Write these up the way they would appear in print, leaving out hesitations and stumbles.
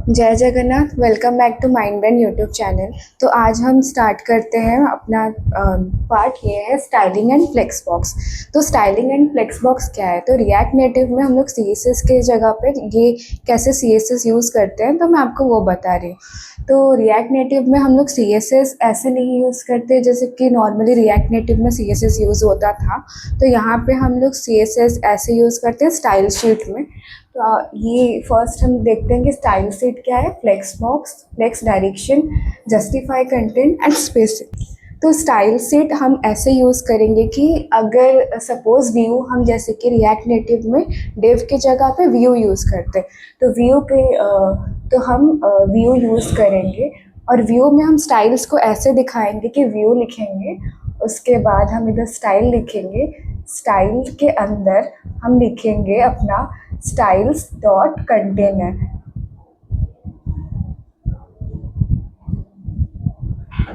जय Jagannath. Welcome back to mind brain YouTube channel. तो आज हम स्टार्ट करते हैं अपना पार्ट। ये है स्टाइलिंग एंड फ्लेक्स बॉक्स। तो स्टाइलिंग एंड फ्लेक्स बॉक्स क्या है? तो रिएक्ट नेटिव में हम लोग सी एस एस के जगह पे ये कैसे सी एस एस यूज़ करते हैं, तो मैं आपको वो बता रही हूँ। तो रिएक्ट नेटिव में हम लोग सी एस एस ऐसे नहीं यूज़ करते जैसे कि नॉर्मली रिएक्ट नेटिव में सी एस एस यूज़ होता था। तो यहाँ पे हम लोग सी एस एस ऐसे यूज़ करते हैं स्टाइल शीट में। तो ये फर्स्ट हम देखते हैं कि स्टाइल शीट क्या है। Flex box, flex direction, justify content and spacing. तो स्टाइल शीट हम ऐसे यूज़ करेंगे कि अगर सपोज व्यू हम जैसे कि रिएक्ट नेटिव में डिव की जगह पे व्यू यूज़ करते हैं, तो व्यू पे तो हम व्यू यूज़ करेंगे और व्यू में हम स्टाइल्स को ऐसे दिखाएंगे कि व्यू लिखेंगे, उसके बाद हम इधर स्टाइल लिखेंगे, स्टाइल के अंदर हम लिखेंगे अपना स्टाइल्स डॉट कंटेनर।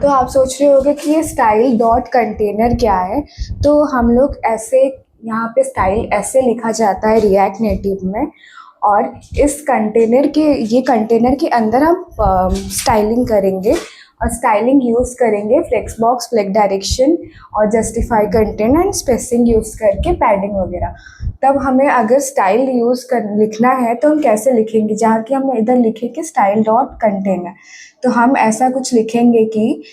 तो आप सोच रहे होंगे कि ये स्टाइल डॉट कंटेनर क्या है। तो हम लोग ऐसे यहाँ पे स्टाइल ऐसे लिखा जाता है रिएक्ट नेटिव में, और इस कंटेनर के ये कंटेनर के अंदर हम स्टाइलिंग करेंगे और स्टाइलिंग यूज़ करेंगे फ्लेक्स बॉक्स, फ्लेक्स डायरेक्शन और justify content and spacing use करके, पैडिंग वगैरह। तब हमें अगर स्टाइल यूज़ कर लिखना है तो हम कैसे लिखेंगे? जहाँ कि हम इधर लिखेंगे स्टाइल डॉट कंटेनर, तो हम ऐसा कुछ लिखेंगे कि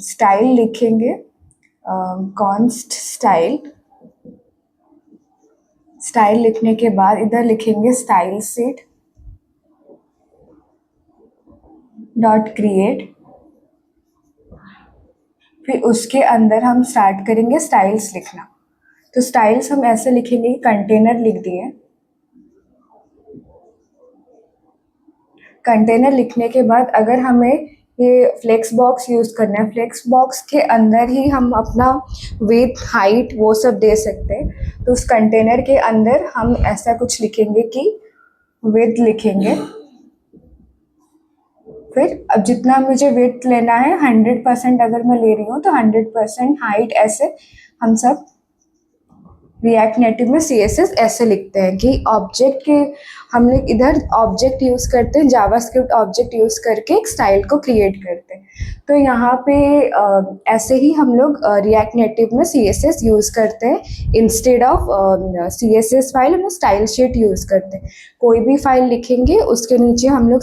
स्टाइल लिखेंगे, कॉन्स्ट स्टाइल। स्टाइल लिखने के बाद इधर लिखेंगे स्टाइल शीट डॉट क्रिएट। फिर उसके अंदर हम स्टार्ट करेंगे स्टाइल्स लिखना। तो स्टाइल्स हम ऐसे लिखेंगे, कंटेनर लिख दिए। कंटेनर लिखने के बाद अगर हमें ये फ्लेक्स बॉक्स यूज़ करना है, फ्लेक्स बॉक्स के अंदर ही हम अपना विड्थ, हाइट वो सब दे सकते हैं। तो उस कंटेनर के अंदर हम ऐसा कुछ लिखेंगे कि विड्थ लिखेंगे। फिर अब जितना मुझे विड्थ लेना है 100% अगर मैं ले रही हूँ तो 100%, हाइट ऐसे हम सब रिएक्ट नेटिव में सी एस एस ऐसे लिखते हैं कि ऑब्जेक्ट के हम लोग इधर ऑब्जेक्ट यूज़ करते हैं, जावास्क्रिप्ट ऑब्जेक्ट यूज़ करके एक स्टाइल को क्रिएट करते हैं। तो यहाँ पे ऐसे ही हम लोग रिएक्ट नेटिव में सी एस एस यूज़ करते हैं। Instead of C S S file हम स्टाइल शीट यूज़ करते हैं। कोई भी फाइल लिखेंगे उसके नीचे हम लोग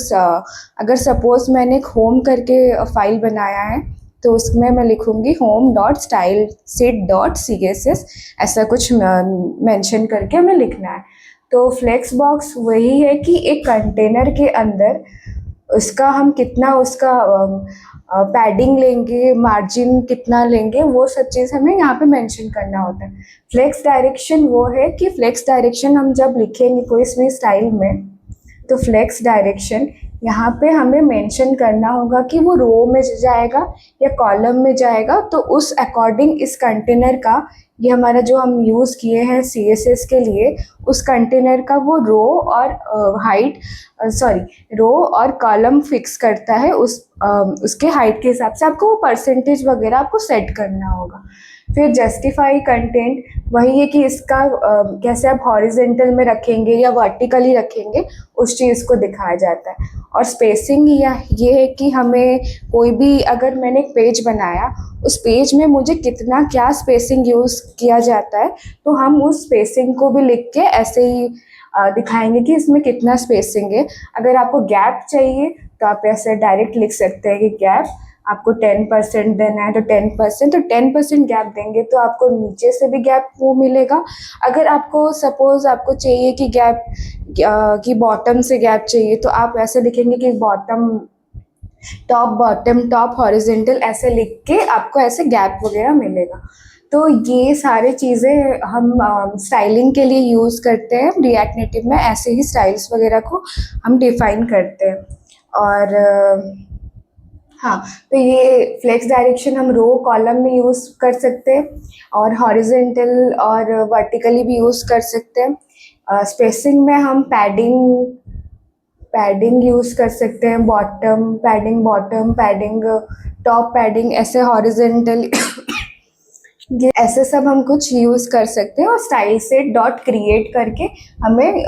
अगर सपोज मैंने एक होम करके फाइल बनाया है तो उसमें मैं लिखूंगी home dot style sheet dot C S S, ऐसा कुछ मेंशन करके हमें लिखना है। तो फ्लेक्स बॉक्स वही है कि एक कंटेनर के अंदर उसका हम कितना उसका पैडिंग लेंगे, मार्जिन कितना लेंगे, वो सब चीज़ हमें यहाँ पे मेंशन करना होता है। फ्लेक्स डायरेक्शन वो है कि फ्लेक्स डायरेक्शन हम जब लिखेंगे कोई भी स्टाइल में, तो फ्लेक्स डायरेक्शन यहाँ पे हमें मेंशन करना होगा कि वो रो में जाएगा या कॉलम में जाएगा। तो उस अकॉर्डिंग इस कंटेनर का, ये हमारा जो हम यूज़ किए हैं सी एस एस के लिए, उस कंटेनर का वो रो और हाइट, सॉरी रो और कॉलम फिक्स करता है। उसके हाइट के हिसाब से आपको वो परसेंटेज वगैरह आपको सेट करना होगा। फिर जस्टिफाई कंटेंट वही है कि इसका कैसे आप हॉरिजेंटल में रखेंगे या वर्टिकली रखेंगे, उस चीज़ को दिखाया जाता है। और स्पेसिंग ये है कि हमें कोई भी, अगर मैंने एक पेज बनाया, उस पेज में मुझे कितना क्या स्पेसिंग यूज़ किया जाता है, तो हम उस स्पेसिंग को भी लिख के ऐसे ही दिखाएंगे कि इसमें कितना स्पेसिंग है। अगर आपको गैप चाहिए तो आप ऐसे डायरेक्ट लिख सकते हैं कि गैप आपको 10% देना है तो 10%, तो 10% गैप देंगे तो आपको नीचे से भी गैप वो मिलेगा। अगर आपको सपोज आपको चाहिए कि गैप कि बॉटम से गैप चाहिए, तो आप ऐसे लिखेंगे कि bottom, top bottom, top horizontal, ऐसे लिख के आपको ऐसे गैप वगैरह मिलेगा। तो ये सारे चीज़ें हम स्टाइलिंग के लिए यूज़ करते हैं रिएक्ट नेटिव में। ऐसे ही स्टाइल्स वगैरह को हम डिफाइन करते हैं। और हाँ, तो ये फ्लेक्स डायरेक्शन हम रो कॉलम में यूज़ कर सकते हैं और हॉरिजेंटल और वर्टिकली भी यूज़ कर सकते हैं। स्पेसिंग में हम पैडिंग यूज़ कर सकते हैं, बॉटम पैडिंग, टॉप पैडिंग, ऐसे हॉरिजेंटल ये ऐसे सब हम कुछ यूज़ कर सकते हैं। और स्टाइल सेट डॉट क्रिएट करके हमें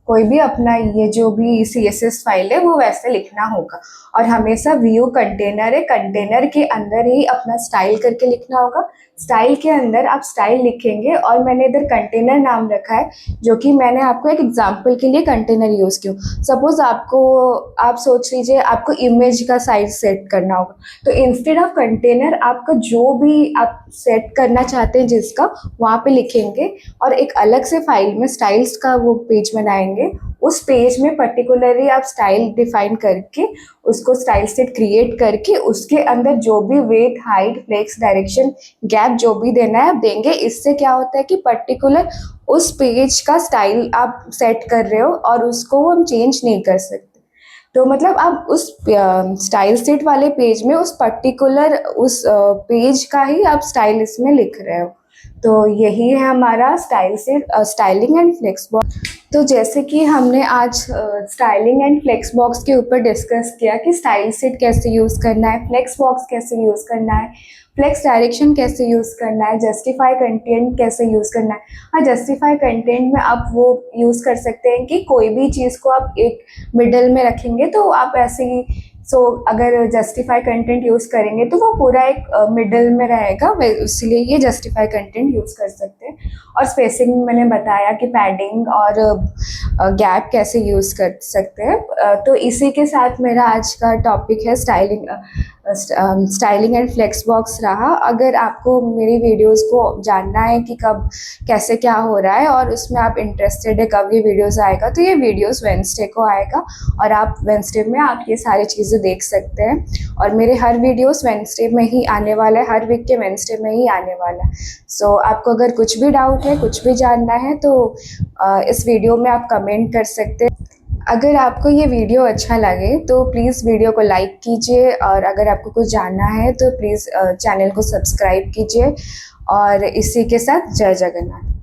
कोई भी अपना ये जो भी CSS फाइल है वो वैसे लिखना होगा। और हमेशा व्यू कंटेनर है, कंटेनर के अंदर ही अपना स्टाइल करके लिखना होगा। स्टाइल के अंदर आप स्टाइल लिखेंगे और मैंने इधर कंटेनर नाम रखा है, जो कि मैंने आपको एक एग्जांपल के लिए कंटेनर यूज़ किया। सपोज आप सोच लीजिए आपको इमेज का साइज सेट करना होगा, तो इंस्टेड ऑफ कंटेनर आपका जो भी आप सेट करना चाहते हैं जिसका, वहाँ पे लिखेंगे और एक अलग से फाइल में स्टाइल्स का वो पेज बनाएंगे। उस पेज में पर्टिकुलरली आप स्टाइल डिफाइन करके उसको स्टाइल सेट क्रिएट करके उसके अंदर जो भी weight, height, flex, direction, gap जो भी देना है आप देंगे। इससे क्या होता है कि पर्टिकुलर उस पेज का स्टाइल आप सेट कर रहे हो और उसको हम चेंज नहीं कर सकते। तो मतलब आप उस स्टाइल सेट वाले पेज में उस पर्टिकुलर उस पेज का ही आप स्टाइल इसमें लिख रहे हो। तो यही है हमारा style set, styling and flex box. तो जैसे कि हमने आज स्टाइलिंग एंड फ्लेक्स बॉक्स के ऊपर डिस्कस किया कि स्टाइल सेट कैसे यूज़ करना है, फ्लेक्स बॉक्स कैसे यूज़ करना है, फ्लेक्स डायरेक्शन कैसे यूज़ करना है, जस्टिफाई कंटेंट कैसे यूज़ करना है। हाँ, जस्टिफाई कंटेंट में आप वो यूज़ कर सकते हैं कि कोई भी चीज़ को आप एक मिडल में रखेंगे तो आप ऐसे ही अगर जस्टिफाई कंटेंट यूज़ करेंगे तो वो पूरा एक मिडल में रहेगा, इसलिए ये जस्टिफाई कंटेंट यूज़ कर सकते हैं। और स्पेसिंग मैंने बताया कि पैडिंग और गैप कैसे यूज़ कर सकते हैं। तो इसी के साथ मेरा आज का टॉपिक है स्टाइलिंग एंड फ्लेक्स बॉक्स रहा। अगर आपको मेरी वीडियोस को जानना है कि कब कैसे क्या हो रहा है और उसमें आप इंटरेस्टेड है कब ये वीडियोस आएगा, तो ये वीडियोस वेडनेसडे को आएगा और आप वेडनेसडे में आप ये सारी चीज़ें देख सकते हैं। और मेरे हर वीडियोस वेडनेसडे में ही आने वाला है, हर वीक के वेडनेसडे में ही आने वाला है। सो आपको अगर कुछ भी डाउट है, कुछ भी जानना है तो इस वीडियो में आप कमेंट कर सकते हैं। अगर आपको ये वीडियो अच्छा लगे तो प्लीज़ वीडियो को लाइक कीजिए और अगर आपको कुछ जानना है तो प्लीज़ चैनल को सब्सक्राइब कीजिए। और इसी के साथ जय जगन्नाथ।